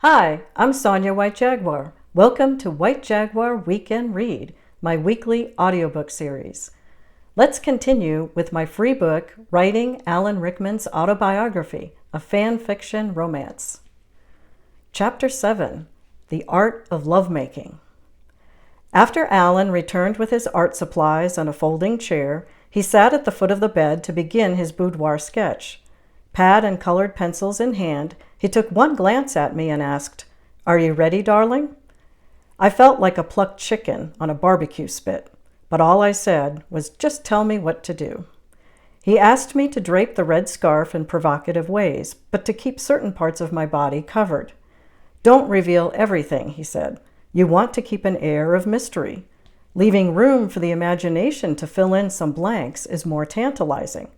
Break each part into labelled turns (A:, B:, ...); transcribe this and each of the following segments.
A: Hi, I'm Sonya White Jaguar. Welcome to White Jaguar Weekend Read, my weekly audiobook series. Let's continue with my free book, Writing Alan Rickman's Autobiography, a fan fiction romance. Chapter 7, The Art of Lovemaking. After Alan returned with his art supplies and a folding chair, he sat at the foot of the bed to begin his boudoir sketch. Pad and colored pencils in hand, he took one glance at me and asked, "Are you ready, darling?" I felt like a plucked chicken on a barbecue spit, but all I said was, "Just tell me what to do." He asked me to drape the red scarf in provocative ways, but to keep certain parts of my body covered. "Don't reveal everything," he said. "You want to keep an air of mystery. Leaving room for the imagination to fill in some blanks is more tantalizing.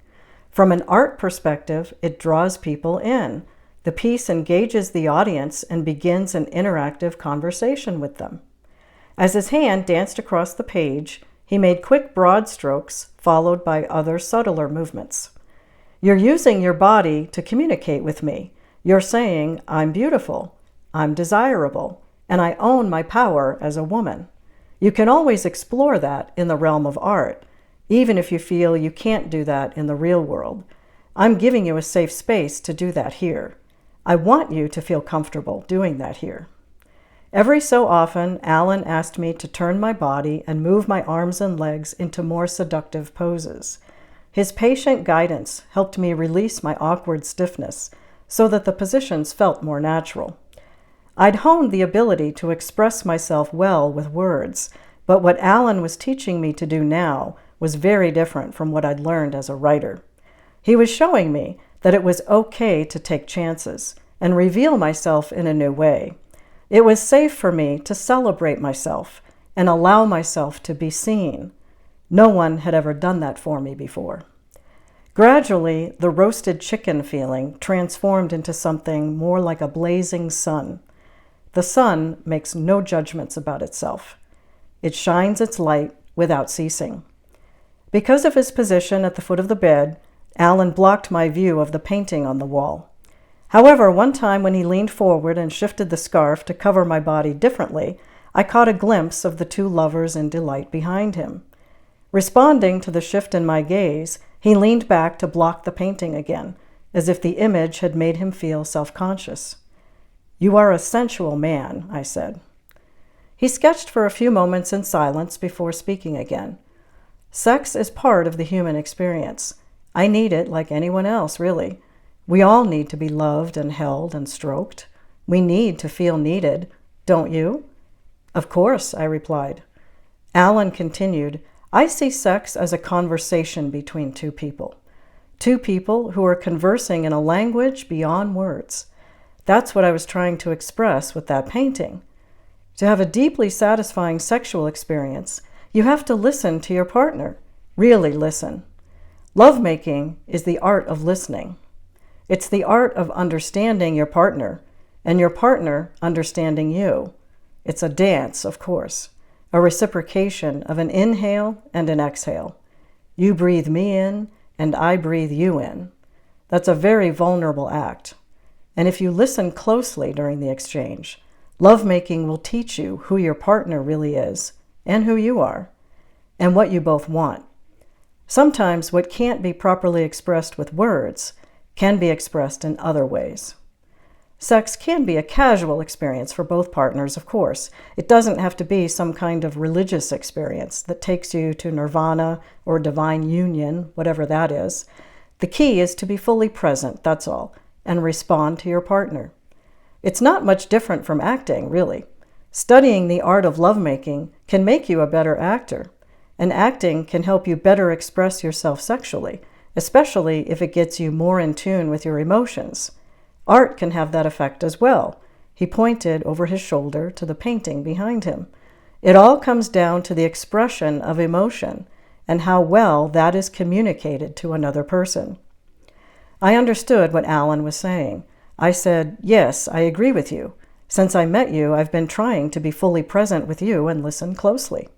A: From an art perspective, it draws people in. The piece engages the audience and begins an interactive conversation with them." As his hand danced across the page, he made quick, broad strokes, followed by other subtler movements. "You're using your body to communicate with me. You're saying, 'I'm beautiful, I'm desirable, and I own my power as a woman.' You can always explore that in the realm of art, even if you feel you can't do that in the real world. I'm giving you a safe space to do that here. I want you to feel comfortable doing that here." Every so often, Alan asked me to turn my body and move my arms and legs into more seductive poses. His patient guidance helped me release my awkward stiffness so that the positions felt more natural. I'd honed the ability to express myself well with words, but what Alan was teaching me to do now was very different from what I'd learned as a writer. He was showing me that it was okay to take chances and reveal myself in a new way. It was safe for me to celebrate myself and allow myself to be seen. No one had ever done that for me before. Gradually, the roasted chicken feeling transformed into something more like a blazing sun. The sun makes no judgments about itself. It shines its light without ceasing. Because of his position at the foot of the bed, Alan blocked my view of the painting on the wall. However, one time when he leaned forward and shifted the scarf to cover my body differently, I caught a glimpse of the two lovers in delight behind him. Responding to the shift in my gaze, he leaned back to block the painting again, as if the image had made him feel self-conscious. "You are a sensual man," I said. He sketched for a few moments in silence before speaking again. "Sex is part of the human experience. I need it like anyone else, really. We all need to be loved and held and stroked. We need to feel needed, don't you?" "Of course," I replied. Alan continued, "I see sex as a conversation between two people who are conversing in a language beyond words. That's what I was trying to express with that painting. To have a deeply satisfying sexual experience, you have to listen to your partner, really listen. Lovemaking is the art of listening. It's the art of understanding your partner, and your partner understanding you. It's a dance, of course, a reciprocation of an inhale and an exhale. You breathe me in, and I breathe you in. That's a very vulnerable act. And if you listen closely during the exchange, lovemaking will teach you who your partner really is, and who you are, and what you both want. Sometimes what can't be properly expressed with words can be expressed in other ways. Sex can be a casual experience for both partners, of course. It doesn't have to be some kind of religious experience that takes you to nirvana or divine union, whatever that is. The key is to be fully present, that's all, and respond to your partner. It's not much different from acting, really. Studying the art of lovemaking can make you a better actor, and acting can help you better express yourself sexually, especially if it gets you more in tune with your emotions. Art can have that effect as well. He pointed over his shoulder to the painting behind him. It all comes down to the expression of emotion and how well that is communicated to another person. I understood what Alan was saying. I said, "Yes, I agree with you. Since I met you, I've been trying to be fully present with you and listen closely."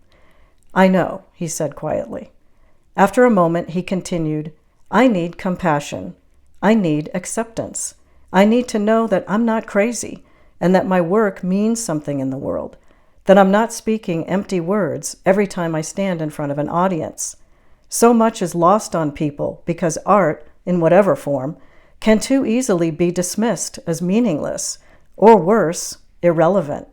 A: "I know," he said quietly. After a moment, he continued, "I need compassion. I need acceptance. I need to know that I'm not crazy. and that my work means something in the world, that I'm not speaking empty words every time I stand in front of an audience. So much is lost on people because art, in whatever form, can too easily be dismissed as meaningless, or worse, irrelevant.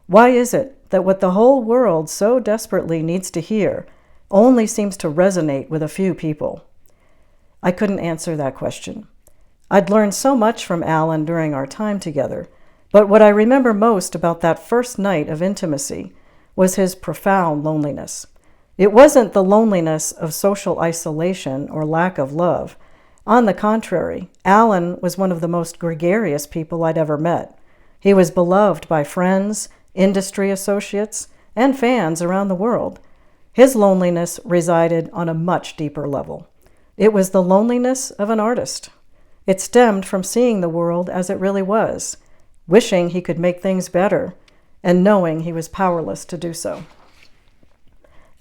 A: Why is it that what the whole world so desperately needs to hear only seems to resonate with a few people? I couldn't answer that question. I'd learned so much from Alan during our time together, but what I remember most about that first night of intimacy was his profound loneliness. It wasn't the loneliness of social isolation or lack of love. On the contrary, Alan was one of the most gregarious people I'd ever met. He was beloved by friends, industry associates, and fans around the world. His loneliness resided on a much deeper level. It was the loneliness of an artist. It stemmed from seeing the world as it really was, wishing he could make things better, and knowing he was powerless to do so.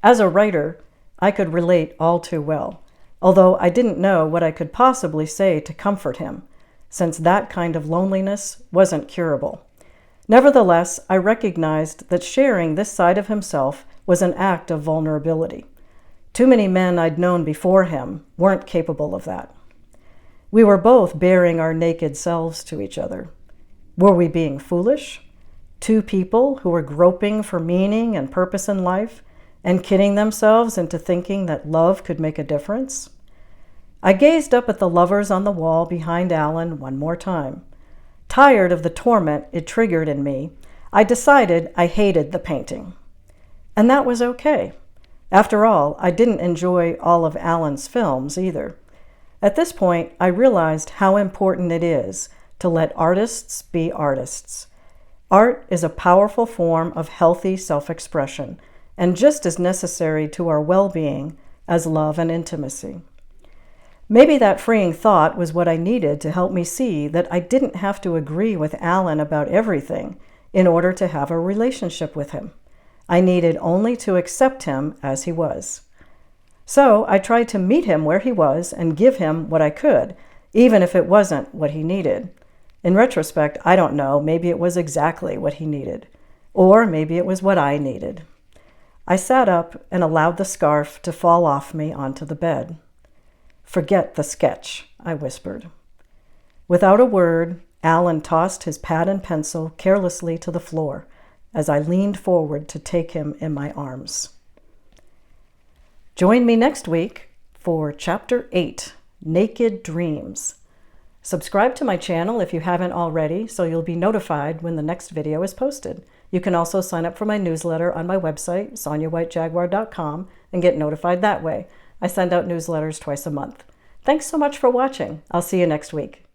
A: As a writer, I could relate all too well, although I didn't know what I could possibly say to comfort him, since that kind of loneliness wasn't curable. Nevertheless, I recognized that sharing this side of himself was an act of vulnerability. Too many men I'd known before him weren't capable of that. We were both baring our naked selves to each other. Were we being foolish? Two people who were groping for meaning and purpose in life and kidding themselves into thinking that love could make a difference? I gazed up at the lovers on the wall behind Alan one more time. Tired of the torment it triggered in me, I decided I hated the painting. And that was okay. After all, I didn't enjoy all of Alan's films either. At this point, I realized how important it is to let artists be artists. Art is a powerful form of healthy self-expression and just as necessary to our well-being as love and intimacy. Maybe that freeing thought was what I needed to help me see that I didn't have to agree with Alan about everything in order to have a relationship with him. I needed only to accept him as he was. So I tried to meet him where he was and give him what I could, even if it wasn't what he needed. In retrospect, I don't know, maybe it was exactly what he needed, or maybe it was what I needed. I sat up and allowed the scarf to fall off me onto the bed. "Forget the sketch," I whispered. Without a word, Alan tossed his pad and pencil carelessly to the floor as I leaned forward to take him in my arms. Join me next week for Chapter 8, Naked Dreams. Subscribe to my channel if you haven't already, so you'll be notified when the next video is posted. You can also sign up for my newsletter on my website, sonyawhitejaguar.com, and get notified that way. I send out newsletters twice a month. Thanks so much for watching. I'll see you next week.